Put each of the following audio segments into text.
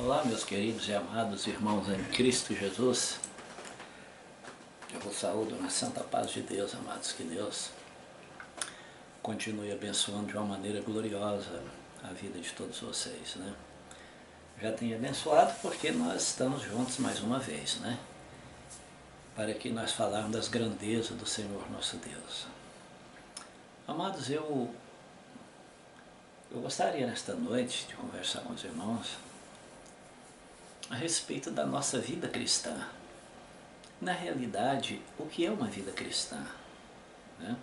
Olá, meus queridos e amados irmãos em Cristo Jesus. Eu vos saúdo na santa paz de Deus, amados. Que Deus continue abençoando de uma maneira gloriosa a vida de todos vocês, né? Já tenho abençoado porque nós estamos juntos mais uma vez, né? Para que nós falarmos das grandezas do Senhor nosso Deus. Amados, eu gostaria nesta noite de conversar com os irmãos a respeito da nossa vida cristã. Na realidade, o que é uma vida cristã? Né?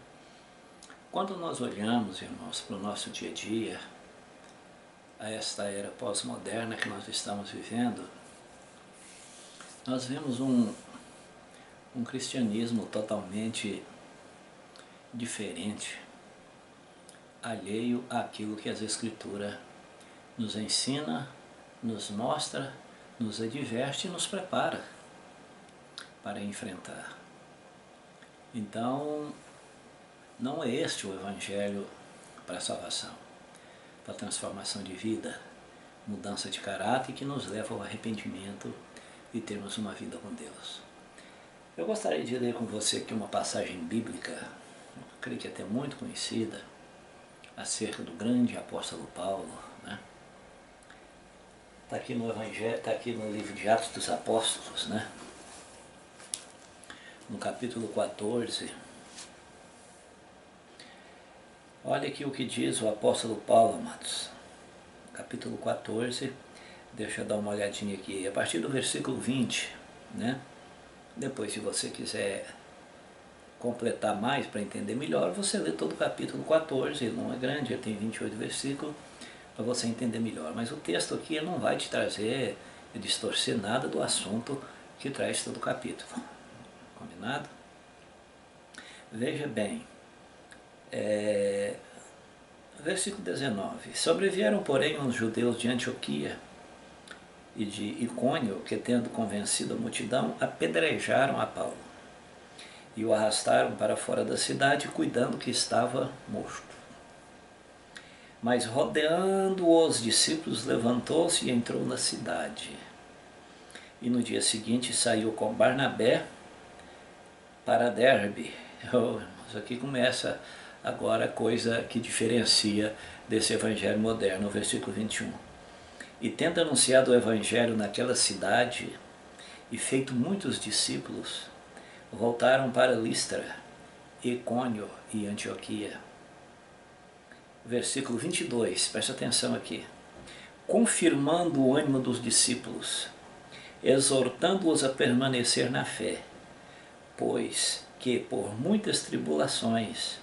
Quando nós olhamos, irmãos, para o nosso dia a dia, a esta era pós-moderna que nós estamos vivendo, nós vemos um cristianismo totalmente diferente, alheio àquilo que as Escrituras nos ensina, nos mostra, nos adverte e nos prepara para enfrentar. Então, não é este o Evangelho para a salvação, para a transformação de vida, mudança de caráter que nos leva ao arrependimento e termos uma vida com Deus. Eu gostaria de ler com você aqui uma passagem bíblica, creio que é até muito conhecida, acerca do grande apóstolo Paulo, né? Está aqui no Evangelho, está aqui no livro de Atos dos Apóstolos, né? No capítulo 14. Olha aqui o que diz o apóstolo Paulo, amados. Capítulo 14, deixa eu dar uma olhadinha aqui, a partir do versículo 20, né? Depois, se você quiser completar mais para entender melhor, você lê todo o capítulo 14, ele não é grande, ele tem 28 versículos, para você entender melhor. Mas o texto aqui ele não vai te trazer, distorcer nada do assunto que traz todo o capítulo. Combinado? Veja bem, versículo 19. Sobrevieram, porém, uns judeus de Antioquia e de Icônio, que, tendo convencido a multidão, apedrejaram a Paulo e o arrastaram para fora da cidade, cuidando que estava morto. Mas, rodeando os discípulos, levantou-se e entrou na cidade. E no dia seguinte saiu com Barnabé para Derbe. Isso aqui começa agora a coisa que diferencia desse evangelho moderno, o versículo 21. E tendo anunciado o evangelho naquela cidade e feito muitos discípulos, voltaram para Listra, Icônio e Antioquia. Versículo 22, presta atenção aqui. Confirmando o ânimo dos discípulos, exortando-os a permanecer na fé, pois que por muitas tribulações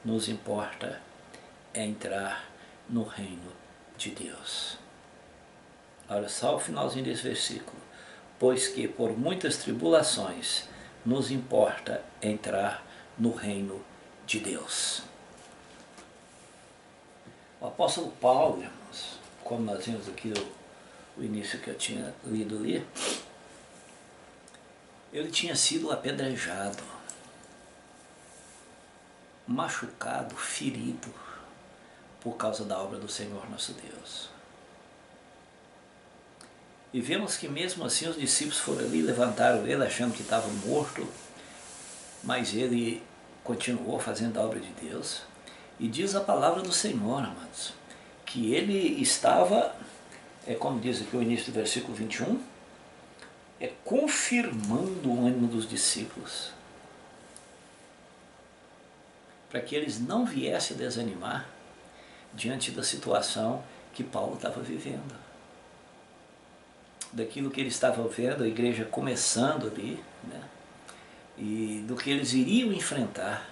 nos importa entrar no reino de Deus. Olha só o finalzinho desse versículo. Pois que por muitas tribulações nos importa entrar no reino de Deus. O apóstolo Paulo, irmãos, como nós vimos aqui o início que eu tinha lido ali, ele tinha sido apedrejado, machucado, ferido por causa da obra do Senhor nosso Deus. E vemos que mesmo assim os discípulos foram ali, levantaram ele achando que estava morto, mas ele continuou fazendo a obra de Deus. E diz a palavra do Senhor, amados, que ele estava, como diz aqui o início do versículo 21, confirmando o ânimo dos discípulos, para que eles não viessem a desanimar diante da situação que Paulo estava vivendo. Daquilo que ele estava vendo, a igreja começando ali, né? E do que eles iriam enfrentar,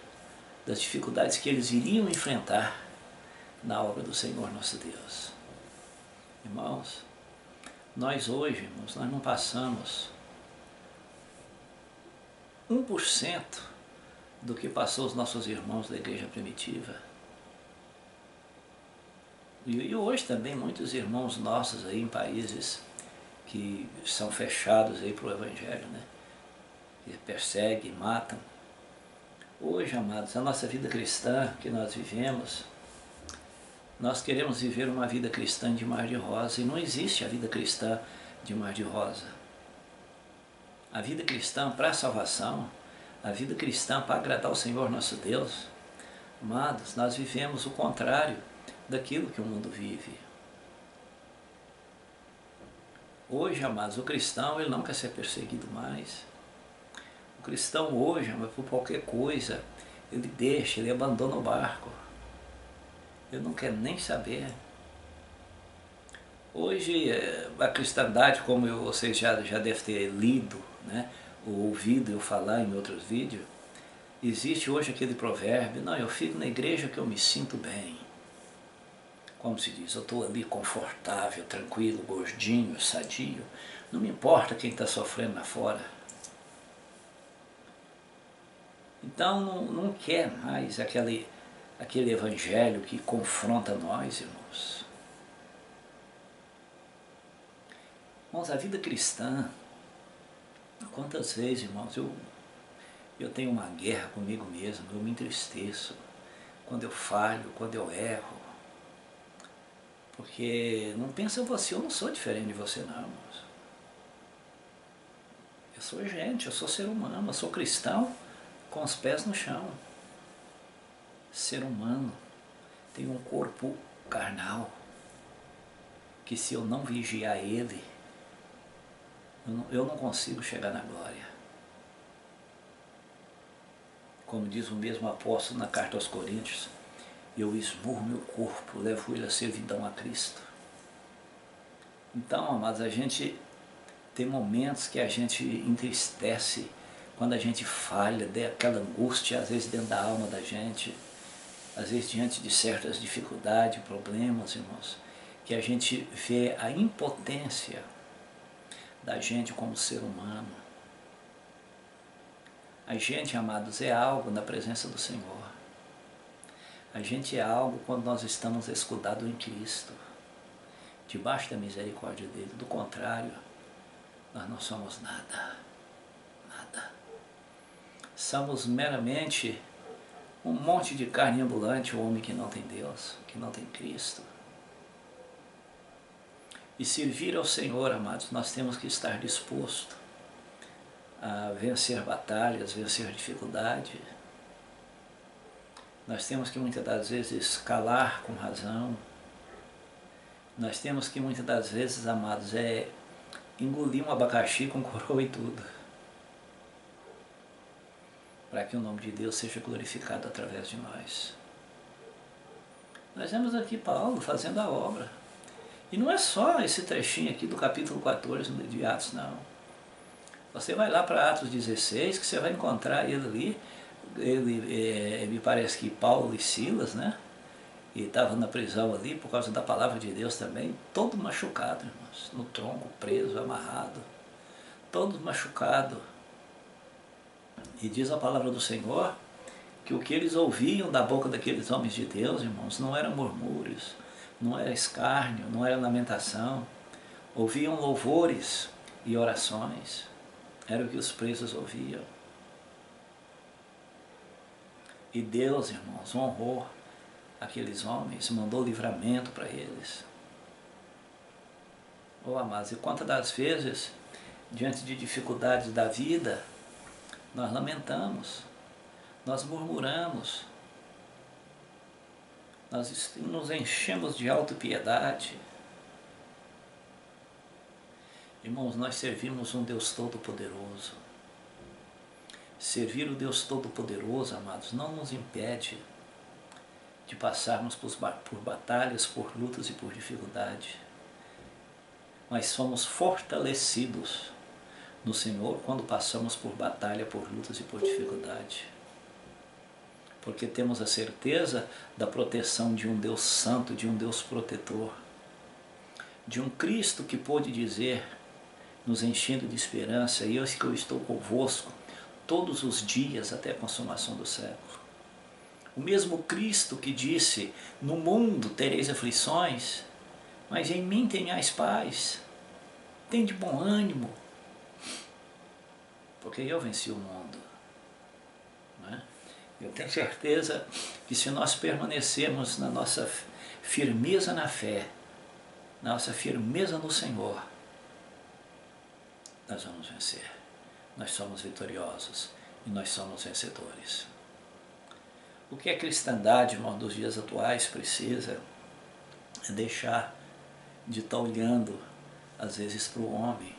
das dificuldades que eles iriam enfrentar na obra do Senhor nosso Deus. Irmãos, nós hoje, irmãos, nós não passamos 1% do que passou os nossos irmãos da igreja primitiva. E hoje também muitos irmãos nossos aí em países que são fechados aí para o Evangelho, né? Que perseguem, matam. Hoje, amados, a nossa vida cristã que nós vivemos, Nós queremos viver uma vida cristã de mar de rosa e não existe a vida cristã de mar de rosa. A vida cristã para a salvação, a vida cristã para agradar o Senhor nosso Deus, amados, nós vivemos o contrário daquilo que o mundo vive. Hoje, amados, o cristão ele não quer ser perseguido mais. O cristão hoje, por qualquer coisa, ele deixa, ele abandona o barco. Ele não quer nem saber. Hoje, a cristandade, como vocês já devem ter lido, né, ou ouvido eu falar em outros vídeos, existe hoje aquele provérbio, não, eu fico na igreja que eu me sinto bem. Como se diz, eu estou ali confortável, tranquilo, gordinho, sadio, não me importa quem está sofrendo lá fora. Então não quer mais aquele evangelho que confronta nós, irmãos. Irmãos, a vida cristã, quantas vezes, irmãos, eu tenho uma guerra comigo mesmo, eu me entristeço quando eu falho, quando eu erro. Porque não pensa você, eu não sou diferente de você não, irmãos. Eu sou gente, eu sou ser humano, eu sou cristão com os pés no chão. Ser humano tem um corpo carnal que se eu não vigiar ele, eu não consigo chegar na glória. Como diz o mesmo apóstolo na carta aos Coríntios, eu esmurro meu corpo, levo ele a servidão a Cristo. Então, amados, a gente tem momentos que a gente entristece, quando a gente falha, dá aquela angústia, às vezes dentro da alma da gente, às vezes diante de certas dificuldades, problemas, irmãos, que a gente vê a impotência da gente como ser humano. A gente, amados, é algo na presença do Senhor. A gente é algo quando nós estamos escudados em Cristo, debaixo da misericórdia dele. Do contrário, nós não somos nada, nada. Somos meramente um monte de carne ambulante, o homem que não tem Deus, que não tem Cristo. E servir ao Senhor, amados, nós temos que estar disposto a vencer batalhas, vencer dificuldade. Nós temos que muitas das vezes calar com razão. Nós temos que muitas das vezes, amados, engolir um abacaxi com coroa e tudo, para que o nome de Deus seja glorificado através de nós. Nós vemos aqui Paulo fazendo a obra. E não é só esse trechinho aqui do capítulo 14 de Atos, não. Você vai lá para Atos 16, que você vai encontrar ele ali. Me parece que Paulo e Silas, né? E estavam na prisão ali por causa da palavra de Deus também, todo machucado, irmãos, no tronco, preso, amarrado, todos machucados. E diz a palavra do Senhor que o que eles ouviam da boca daqueles homens de Deus, irmãos, não eram murmúrios, não era escárnio, não era lamentação, ouviam louvores e orações, era o que os presos ouviam. E Deus, irmãos, honrou aqueles homens, mandou livramento para eles. Oh, amados, e quantas das vezes, diante de dificuldades da vida, nós lamentamos, nós murmuramos, nós nos enchemos de autopiedade. Irmãos, nós servimos um Deus Todo-Poderoso. Servir o Deus Todo-Poderoso, amados, não nos impede de passarmos por batalhas, por lutas e por dificuldade. Mas somos fortalecidos no Senhor quando passamos por batalha, por lutas e por dificuldade. Porque temos a certeza da proteção de um Deus Santo, de um Deus protetor, de um Cristo que pôde dizer, nos enchendo de esperança, e eu que eu estou convosco todos os dias até a consumação do século. O mesmo Cristo que disse, no mundo tereis aflições, mas em mim tenhais paz, tende bom ânimo, porque eu venci o mundo. Não é? Eu tenho certeza que se nós permanecermos na nossa firmeza na fé, nossa firmeza no Senhor, nós vamos vencer. Nós somos vitoriosos e nós somos vencedores. O que a cristandade, irmão, dos dias atuais precisa é deixar de estar olhando, às vezes, para o homem.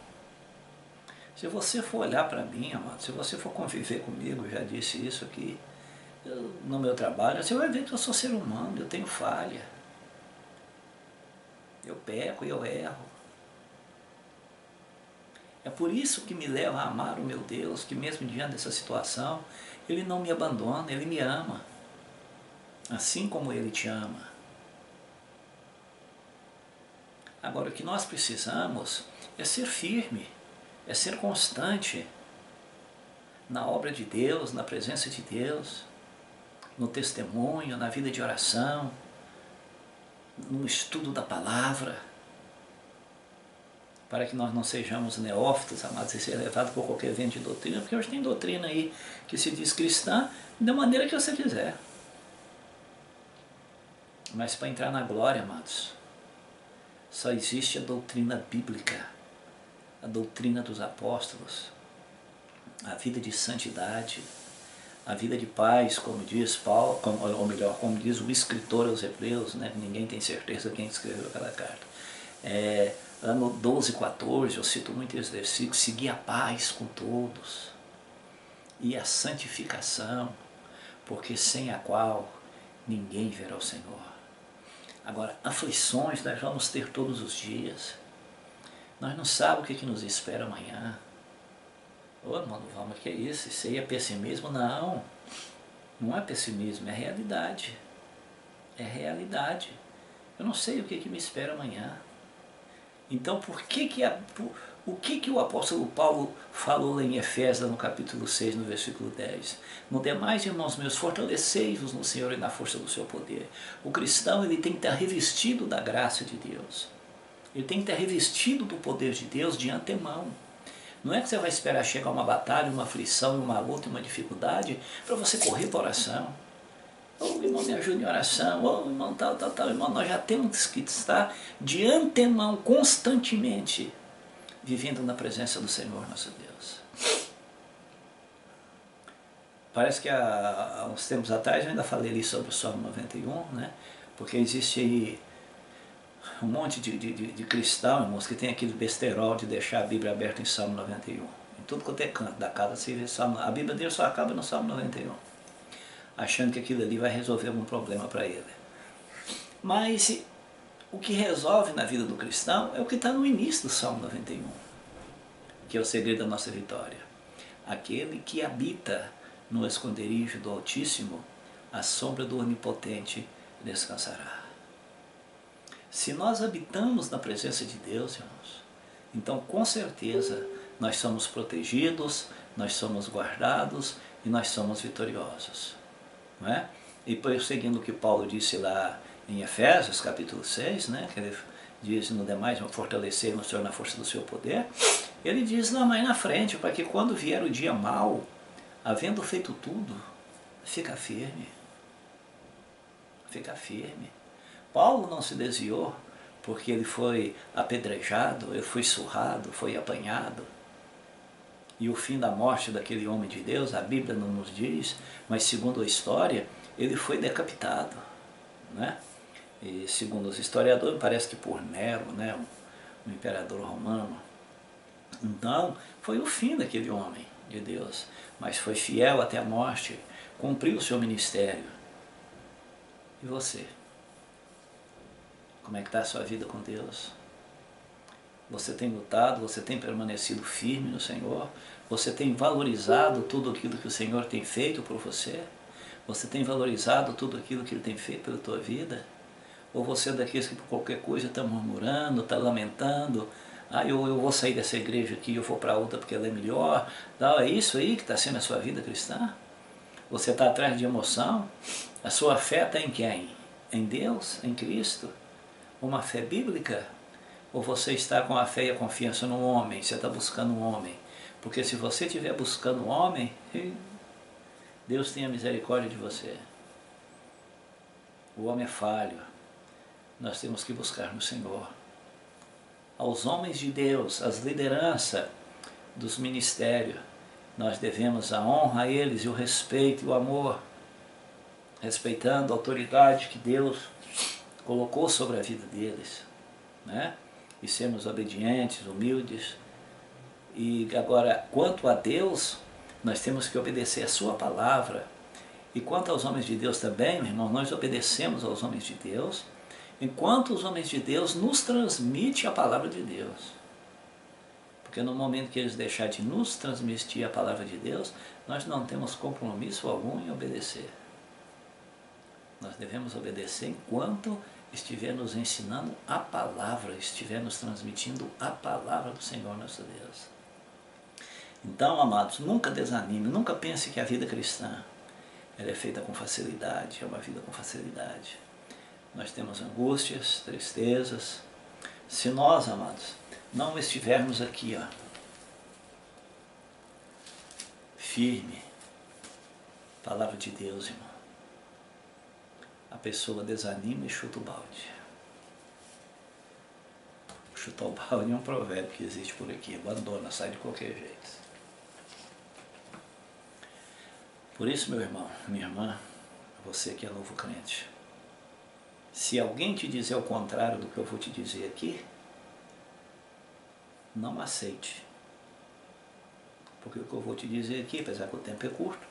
Se você for olhar para mim, amado, se você for conviver comigo, eu já disse isso aqui, no meu trabalho, você vai ver que eu sou ser humano, eu tenho falha. Eu peco e eu erro. É por isso que me leva a amar o meu Deus, que mesmo diante dessa situação, Ele não me abandona, Ele me ama. Assim como Ele te ama. Agora, o que nós precisamos é ser firme, é ser constante na obra de Deus, na presença de Deus, no testemunho, na vida de oração, no estudo da palavra, para que nós não sejamos neófitos, amados, e ser levados por qualquer vento de doutrina, porque hoje tem doutrina aí que se diz cristã da maneira que você quiser. Mas para entrar na glória, amados, só existe a doutrina bíblica, a doutrina dos apóstolos, a vida de santidade, a vida de paz, como diz Paulo, ou melhor, como diz o escritor aos Hebreus, né? Ninguém tem certeza quem escreveu aquela carta. Ano 12, 14, eu cito muito esse versículo, seguir a paz com todos e a santificação, porque sem a qual ninguém verá o Senhor. Agora, aflições nós vamos ter todos os dias. Nós não sabemos o que nos espera amanhã. Ô, mano, vamos, que é isso? Isso aí é pessimismo? Não, não é pessimismo, é realidade. É realidade. Eu não sei o que me espera amanhã. Então, o que o apóstolo Paulo falou em Efésios, no capítulo 6, no versículo 10? No demais, irmãos meus, fortalecei-vos no Senhor e na força do seu poder. O cristão, ele tem que estar revestido da graça de Deus. Ele tem que estar revestido do poder de Deus de antemão. Não é que você vai esperar chegar uma batalha, uma aflição, uma luta, uma dificuldade, para você correr para a oração. Ô, irmão, me ajude em oração. Ô, irmão, tal. Irmão, nós já temos que estar de antemão, constantemente, vivendo na presença do Senhor nosso Deus. Parece que há uns tempos atrás eu ainda falei ali sobre o Salmo 91, né? Porque existe aí um monte de cristão, irmãos, que tem aquele besterol de deixar a Bíblia aberta em Salmo 91. Em tudo quanto é canto da casa você vê Salmo. A Bíblia dele só acaba no Salmo 91. Achando que aquilo ali vai resolver algum problema para ele. Mas o que resolve na vida do cristão é o que está no início do Salmo 91, que é o segredo da nossa vitória. Aquele que habita no esconderijo do Altíssimo, à sombra do Onipotente descansará. Se nós habitamos na presença de Deus, irmãos, então com certeza nós somos protegidos, nós somos guardados e nós somos vitoriosos. Não é? E seguindo o que Paulo disse lá em Efésios, capítulo 6, né, que ele diz, no demais, fortalecer no Senhor na força do seu poder, ele diz lá mais na frente, para que quando vier o dia mau, havendo feito tudo, fica firme. Fica firme. Paulo não se desviou porque ele foi apedrejado, ele foi surrado, foi apanhado. E o fim da morte daquele homem de Deus, a Bíblia não nos diz, mas segundo a história, ele foi decapitado, né? E segundo os historiadores, parece que por Nero, né, um imperador romano. Então, foi o fim daquele homem de Deus, mas foi fiel até a morte, cumpriu o seu ministério. E você? Como é que está a sua vida com Deus? Você tem lutado, você tem permanecido firme no Senhor, você tem valorizado tudo aquilo que o Senhor tem feito por você, você tem valorizado tudo aquilo que Ele tem feito pela tua vida, ou você é daqueles que por qualquer coisa está murmurando, está lamentando, eu vou sair dessa igreja aqui, eu vou para outra porque ela é melhor, é isso aí que está sendo a sua vida cristã? Você está atrás de emoção? A sua fé está em quem? Em Deus? Em Cristo? Uma fé bíblica? Ou você está com a fé e a confiança no homem, você está buscando um homem? Porque se você estiver buscando um homem, Deus tenha misericórdia de você. O homem é falho, nós temos que buscar no Senhor. Aos homens de Deus, às lideranças dos ministérios, nós devemos a honra a eles e o respeito e o amor, respeitando a autoridade que Deus colocou sobre a vida deles, né? E sermos obedientes, humildes. E agora, quanto a Deus, nós temos que obedecer a sua palavra. E quanto aos homens de Deus também, meu irmão, nós obedecemos aos homens de Deus, enquanto os homens de Deus nos transmitem a palavra de Deus. Porque no momento que eles deixarem de nos transmitir a palavra de Deus, nós não temos compromisso algum em obedecer. Nós devemos obedecer enquanto estiver nos ensinando a palavra, estiver nos transmitindo a palavra do Senhor nosso Deus. Então, amados, nunca desanime, nunca pense que a vida cristã ela é feita com facilidade, é uma vida com facilidade. Nós temos angústias, tristezas. Se nós, amados, não estivermos aqui, ó, firme, palavra de Deus, irmão, a pessoa desanima e chuta o balde. Chutar o balde é um provérbio que existe por aqui, abandona, sai de qualquer jeito. Por isso, meu irmão, minha irmã, você que é novo crente, se alguém te dizer o contrário do que eu vou te dizer aqui, não aceite. Porque o que eu vou te dizer aqui, apesar que o tempo é curto,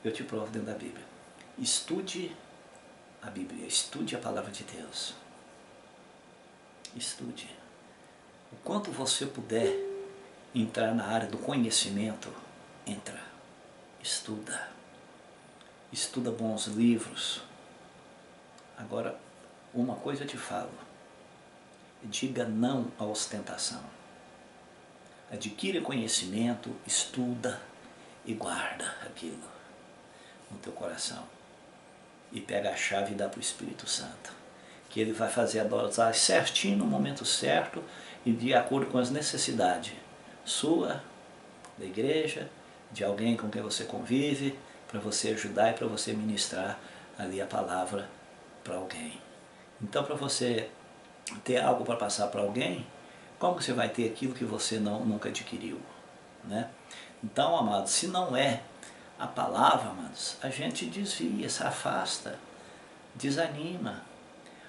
eu te provo dentro da Bíblia. Estude a Bíblia, estude a palavra de Deus. Estude. O quanto você puder entrar na área do conhecimento, entra. Estuda. Estuda bons livros. Agora, uma coisa eu te falo. Diga não à ostentação. Adquire conhecimento, estuda e guarda aquilo no teu coração. E pega a chave e dá para o Espírito Santo. Que ele vai fazer a dosagem certinho no momento certo e de acordo com as necessidades sua, da igreja, de alguém com quem você convive, para você ajudar e para você ministrar ali a palavra para alguém. Então, para você ter algo para passar para alguém, como você vai ter aquilo que você nunca adquiriu, né? Então, amados, se não é a palavra, amados, a gente desvia, se afasta, desanima.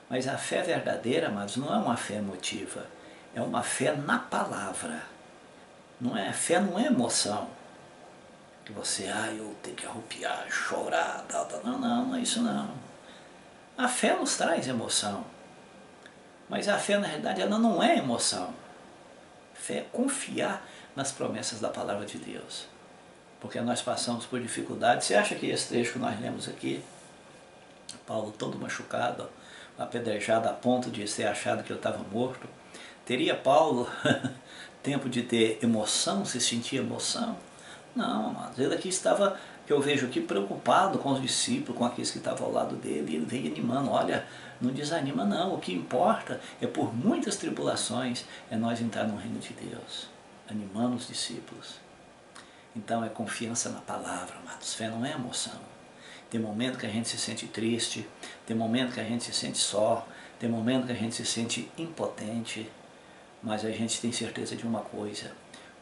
Mas a fé verdadeira, amados, não é uma fé emotiva, é uma fé na palavra. Não é, fé não é emoção. Que você, eu tenho que arrupiar, chorar, tal. Não é isso não. A fé nos traz emoção. Mas a fé, na realidade, ela não é emoção. Fé é confiar nas promessas da palavra de Deus. Porque nós passamos por dificuldades. Você acha que esse trecho que nós lemos aqui, Paulo todo machucado, apedrejado a ponto de ser achado que eu estava morto, teria Paulo tempo de ter emoção, se sentir emoção? Não, amados, ele aqui estava, que eu vejo aqui, preocupado com os discípulos, com aqueles que estavam ao lado dele, e ele veio animando, olha, não desanima não, o que importa é por muitas tribulações, é nós entrar no reino de Deus, animando os discípulos. Então é confiança na palavra, amados, fé não é emoção. Tem momento que a gente se sente triste, tem momento que a gente se sente só, tem momento que a gente se sente impotente, mas a gente tem certeza de uma coisa,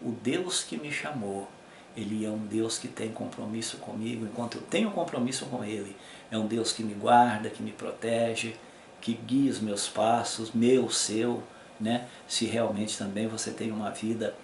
o Deus que me chamou, Ele é um Deus que tem compromisso comigo, enquanto eu tenho compromisso com Ele, é um Deus que me guarda, que me protege, que guia os meus passos, meu, seu, né? Se realmente também você tem uma vida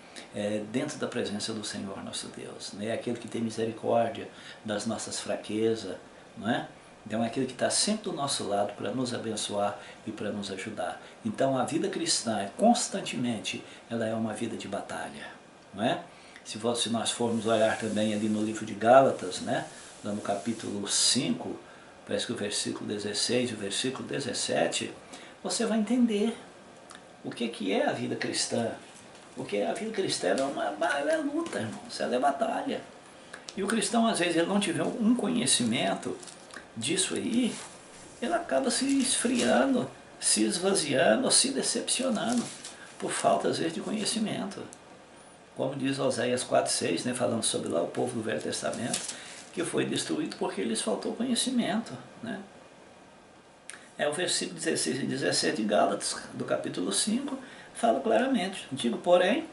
dentro da presença do Senhor nosso Deus, né? Aquele que tem misericórdia das nossas fraquezas, não é? Então é aquele que está sempre do nosso lado para nos abençoar e para nos ajudar. Então a vida cristã, constantemente, ela é uma vida de batalha, não é? Se nós formos olhar também ali no livro de Gálatas, né? Lá no capítulo 5, parece que o versículo 16 e o versículo 17, você vai entender o que é a vida cristã. Porque a vida cristã ela é luta, irmãos, ela é batalha. E o cristão, às vezes, ele não tiver um conhecimento disso aí, ele acaba se esfriando, se esvaziando, se decepcionando, por falta, às vezes, de conhecimento. Como diz Oséias 4,6, né, falando sobre lá o povo do Velho Testamento, que foi destruído porque lhes faltou conhecimento, né? O versículo 16 e 17 de Gálatas, do capítulo 5, fala claramente: digo, porém,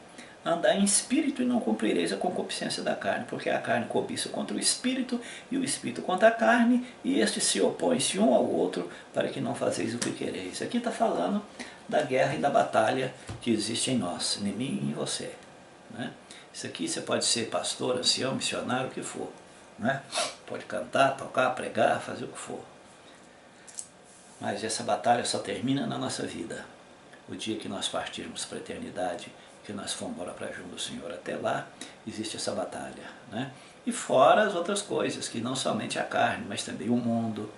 andar em espírito e não cumprireis a concupiscência da carne, porque a carne cobiça contra o espírito e o espírito contra a carne, e estes se opõem-se um ao outro para que não fazeis o que quereis. Aqui está falando da guerra e da batalha que existe em nós, em mim e em você. Né? Isso aqui você pode ser pastor, ancião, missionário, o que for. Né? Pode cantar, tocar, pregar, fazer o que for. Mas essa batalha só termina na nossa vida. O dia que nós partirmos para a eternidade, que nós formos para junto do Senhor, até lá existe essa batalha. Né? E fora as outras coisas, que não somente a carne, mas também o mundo,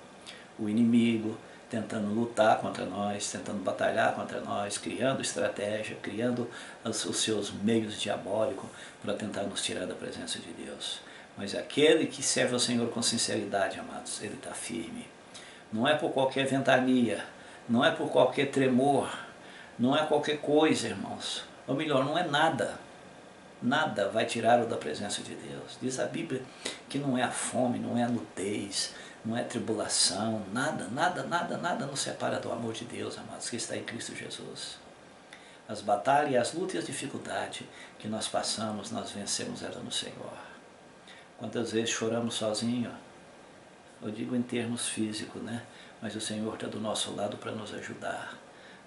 o inimigo, tentando lutar contra nós, tentando batalhar contra nós, criando estratégia, criando os seus meios diabólicos para tentar nos tirar da presença de Deus. Mas aquele que serve ao Senhor com sinceridade, amados, ele está firme. Não é por qualquer ventania, não é por qualquer tremor, não é qualquer coisa, irmãos. Ou melhor, não é nada. Nada vai tirá-lo da presença de Deus. Diz a Bíblia que não é a fome, não é a nudez, não é a tribulação, nada nos separa do amor de Deus, amados, que está em Cristo Jesus. As batalhas, as lutas e as dificuldades que nós passamos, nós vencemos ela no Senhor. Quantas vezes choramos sozinhos? Eu digo em termos físicos, né? Mas o Senhor está do nosso lado para nos ajudar,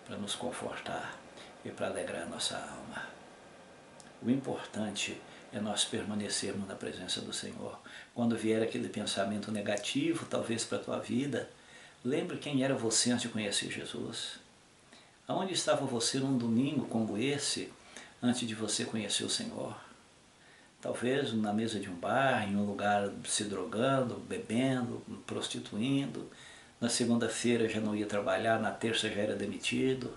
para nos confortar e para alegrar a nossa alma. O importante é nós permanecermos na presença do Senhor. Quando vier aquele pensamento negativo, talvez para a tua vida, lembre quem era você antes de conhecer Jesus. Aonde estava você num domingo como esse, antes de você conhecer o Senhor? Talvez na mesa de um bar, em um lugar se drogando, bebendo, prostituindo. Na segunda-feira já não ia trabalhar, na terça já era demitido.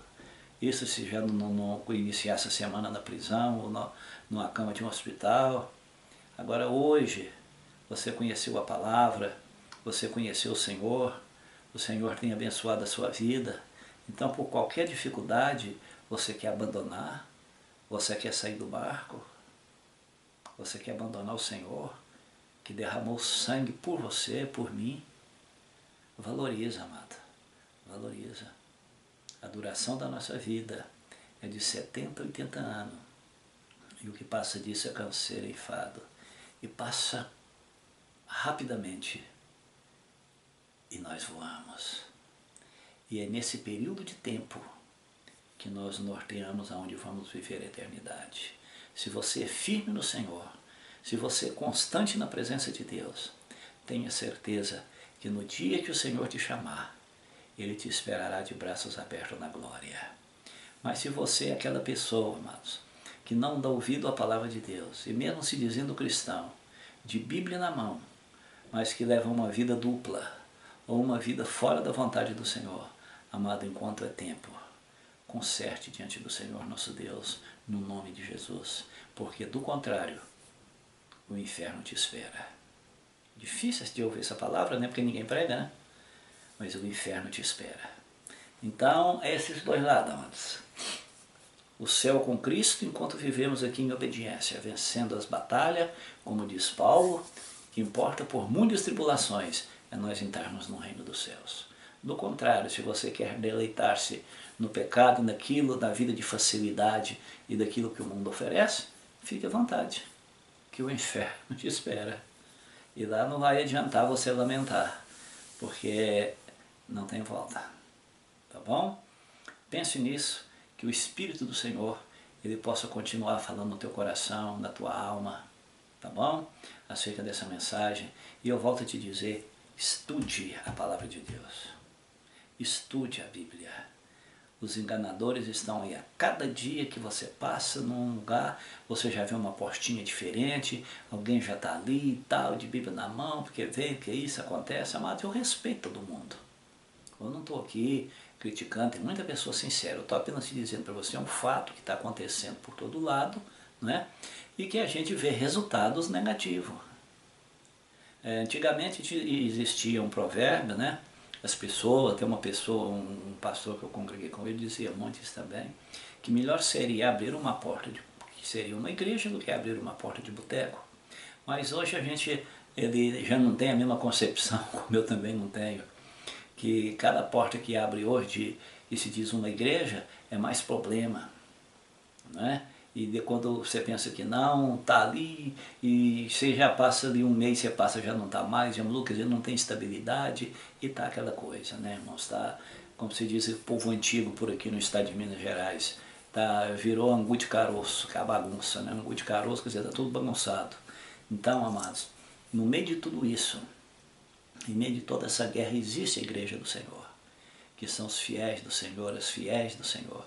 Isso se já não iniciasse a semana na prisão ou numa cama de um hospital. Agora hoje, você conheceu a palavra, você conheceu o Senhor tem abençoado a sua vida. Então por qualquer dificuldade, você quer abandonar, você quer sair do barco, você quer abandonar o Senhor, que derramou sangue por você, por mim. Valoriza, amado, valoriza. A duração da nossa vida é de 70, 80 anos. E o que passa disso é canseiro e enfado. E passa rapidamente. E nós voamos. E é nesse período de tempo que nós norteamos aonde vamos viver a eternidade. Se você é firme no Senhor, se você é constante na presença de Deus, tenha certeza que no dia que o Senhor te chamar, Ele te esperará de braços abertos na glória. Mas se você é aquela pessoa, amados, que não dá ouvido à palavra de Deus, e mesmo se dizendo cristão, de Bíblia na mão, mas que leva uma vida dupla, ou uma vida fora da vontade do Senhor, amado, enquanto é tempo, conserte diante do Senhor nosso Deus, no nome de Jesus, porque do contrário, o inferno te espera. Difícil de ouvir essa palavra, né? Porque ninguém prega, né? Mas o inferno te espera. Então, é esses dois lados, amados. O céu com Cristo, enquanto vivemos aqui em obediência, vencendo as batalhas, como diz Paulo, que importa por muitas tribulações, é nós entrarmos no reino dos céus. Do contrário, se você quer deleitar-se no pecado, naquilo, na vida de facilidade e daquilo que o mundo oferece, fique à vontade, que o inferno te espera. E lá não vai adiantar você lamentar, porque não tem volta. Tá bom? Pense nisso, que o Espírito do Senhor, Ele possa continuar falando no teu coração, na tua alma, tá bom? Acerca dessa mensagem. E eu volto a te dizer, estude a palavra de Deus. Estude a Bíblia. Os enganadores estão aí. A cada dia que você passa num lugar, você já vê uma portinha diferente, alguém já está ali e tal, de Bíblia na mão, porque vê que isso acontece. Amado, eu respeito todo mundo. Eu não estou aqui criticando, tem muita pessoa sincera. Eu estou apenas te dizendo para você um fato que está acontecendo por todo lado, né? E que a gente vê resultados negativos. Antigamente existia um provérbio, né? As pessoas, tem uma pessoa, um pastor que eu congreguei com ele, dizia muitos também, que melhor seria abrir uma porta, que seria uma igreja, do que abrir uma porta de boteco. Mas hoje ele já não tem a mesma concepção, como eu também não tenho, que cada porta que abre hoje e se diz uma igreja é mais problema, né? E de quando você pensa que não, está ali, e você já passa ali um mês, você passa, já não está mais, já mudou, quer dizer, não tem estabilidade, e está aquela coisa, né, irmãos? Está, como se diz, o povo antigo por aqui no estado de Minas Gerais, tá, virou angu de caroço, que é a bagunça, né? Angu de caroço, quer dizer, está tudo bagunçado. Então, amados, no meio de tudo isso, em meio de toda essa guerra, existe a igreja do Senhor, que são os fiéis do Senhor, as fiéis do Senhor,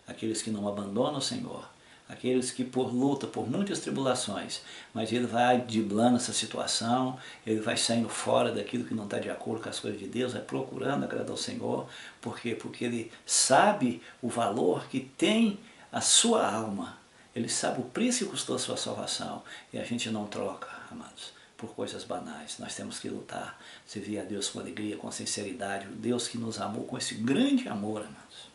aqueles que não abandonam o Senhor, aqueles que por luta, por muitas tribulações, mas ele vai driblando essa situação, ele vai saindo fora daquilo que não está de acordo com as coisas de Deus, vai procurando agradar ao Senhor. Por quê? Porque ele sabe o valor que tem a sua alma, ele sabe o preço que custou a sua salvação, e a gente não troca, amados, por coisas banais. Nós temos que lutar, servir a Deus com alegria, com sinceridade, o Deus que nos amou com esse grande amor, amados,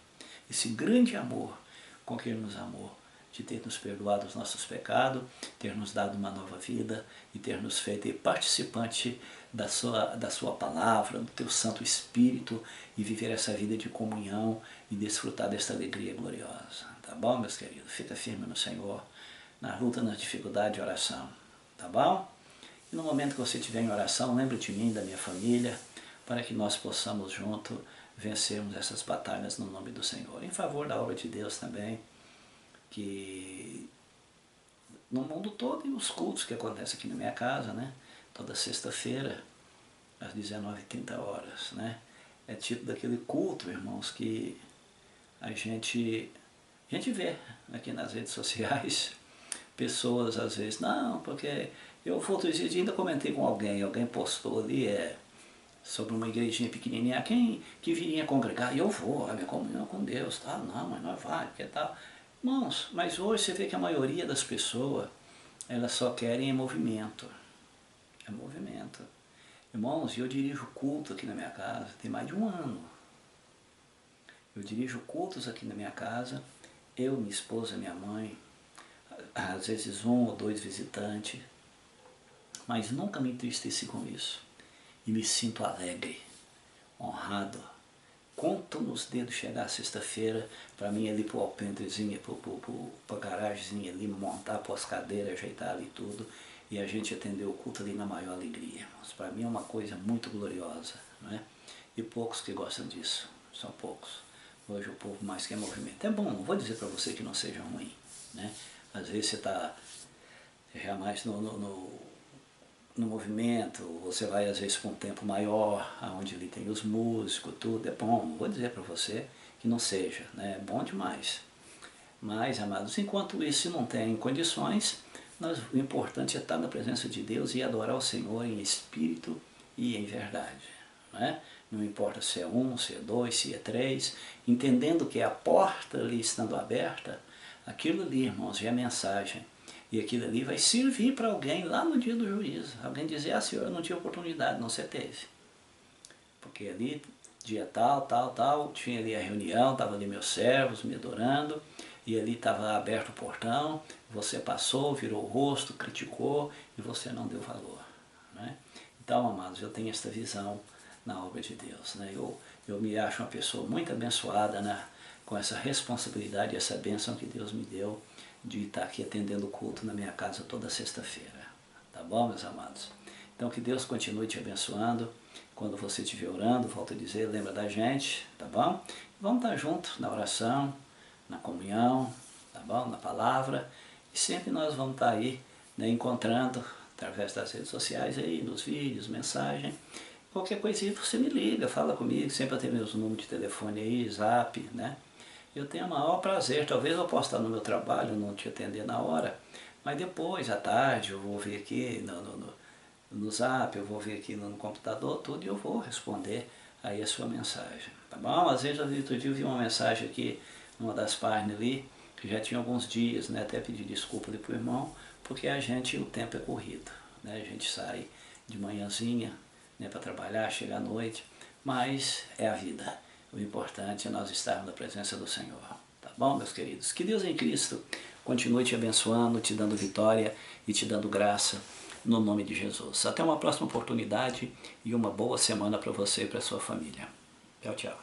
esse grande amor com que ele nos amou, de ter nos perdoado os nossos pecados, ter nos dado uma nova vida e ter nos feito participante da sua palavra, do teu Santo Espírito, e viver essa vida de comunhão e desfrutar desta alegria gloriosa. Tá bom, meus queridos? Fica firme no Senhor, na luta, na dificuldade de oração. Tá bom? E no momento que você estiver em oração, lembre de mim, da minha família, para que nós possamos juntos vencermos essas batalhas no nome do Senhor. Em favor da obra de Deus também, que no mundo todo, e os cultos que acontecem aqui na minha casa, né? Toda sexta-feira, às 19h30, né? É tipo daquele culto, irmãos, que a gente vê aqui nas redes sociais, pessoas às vezes, não, porque eu outro dia ainda comentei com alguém postou ali, sobre uma igrejinha pequenininha, quem que viria congregar, e eu vou, a minha comunhão com Deus, tá? Não, mas nós vai, porque tal. Irmãos, mas hoje você vê que a maioria das pessoas, elas só querem movimento. É movimento. Irmãos, eu dirijo culto aqui na minha casa, tem mais de um ano. Eu dirijo cultos aqui na minha casa, eu, minha esposa, minha mãe, às vezes 1 ou 2 visitantes, mas nunca me entristeci com isso. E me sinto alegre, honrado. Conto nos dedos chegar sexta-feira, para mim ali para o alpendrezinho, para a garagemzinha ali, montar, pôr as cadeiras, ajeitar ali tudo, e a gente atender o culto ali na maior alegria, irmãos. Para mim é uma coisa muito gloriosa, não é? E poucos que gostam disso, são poucos. Hoje o povo mais quer movimento. É bom, não vou dizer para você que não seja ruim, né? Às vezes você está já mais no movimento, você vai às vezes para um tempo maior, onde ali tem os músicos, tudo, é bom, não vou dizer para você que não seja, né? É bom demais. Mas, amados, enquanto isso não tem condições, o importante é estar na presença de Deus e adorar o Senhor em espírito e em verdade, né? Não importa se é 1, se é 2, se é 3, entendendo que a porta ali estando aberta, aquilo ali, irmãos, é a mensagem. E aquilo ali vai servir para alguém lá no dia do juízo. Alguém dizer, ah, senhor, eu não tinha oportunidade, não, você teve. Porque ali, dia tal, tinha ali a reunião, estavam ali meus servos me adorando, e ali estava aberto o portão, você passou, virou o rosto, criticou, e você não deu valor, né? Então, amados, eu tenho esta visão na obra de Deus, né? Eu me acho uma pessoa muito abençoada, né? Com essa responsabilidade, essa bênção que Deus me deu, de estar aqui atendendo o culto na minha casa toda sexta-feira. Tá bom, meus amados? Então que Deus continue te abençoando. Quando você estiver orando, volto a dizer, lembra da gente, tá bom? Vamos estar juntos na oração, na comunhão, tá bom? Na palavra. E sempre nós vamos estar aí, né, encontrando, através das redes sociais aí, nos vídeos, mensagem. Qualquer coisinha você me liga, fala comigo, sempre tem meus números de telefone aí, zap, né? Eu tenho o maior prazer, talvez eu possa estar no meu trabalho, não te atender na hora, mas depois, à tarde, eu vou ver aqui no zap, eu vou ver aqui no computador, tudo, e eu vou responder aí a sua mensagem, tá bom? Às vezes, outro dia eu vi uma mensagem aqui, numa das páginas ali, que já tinha alguns dias, né? Até pedi desculpa ali pro irmão, porque o tempo é corrido, né? A gente sai de manhãzinha, né, para trabalhar, chega à noite, mas é a vida. O importante é nós estarmos na presença do Senhor. Tá bom, meus queridos? Que Deus em Cristo continue te abençoando, te dando vitória e te dando graça, no nome de Jesus. Até uma próxima oportunidade e uma boa semana para você e para a sua família. Tchau, tchau.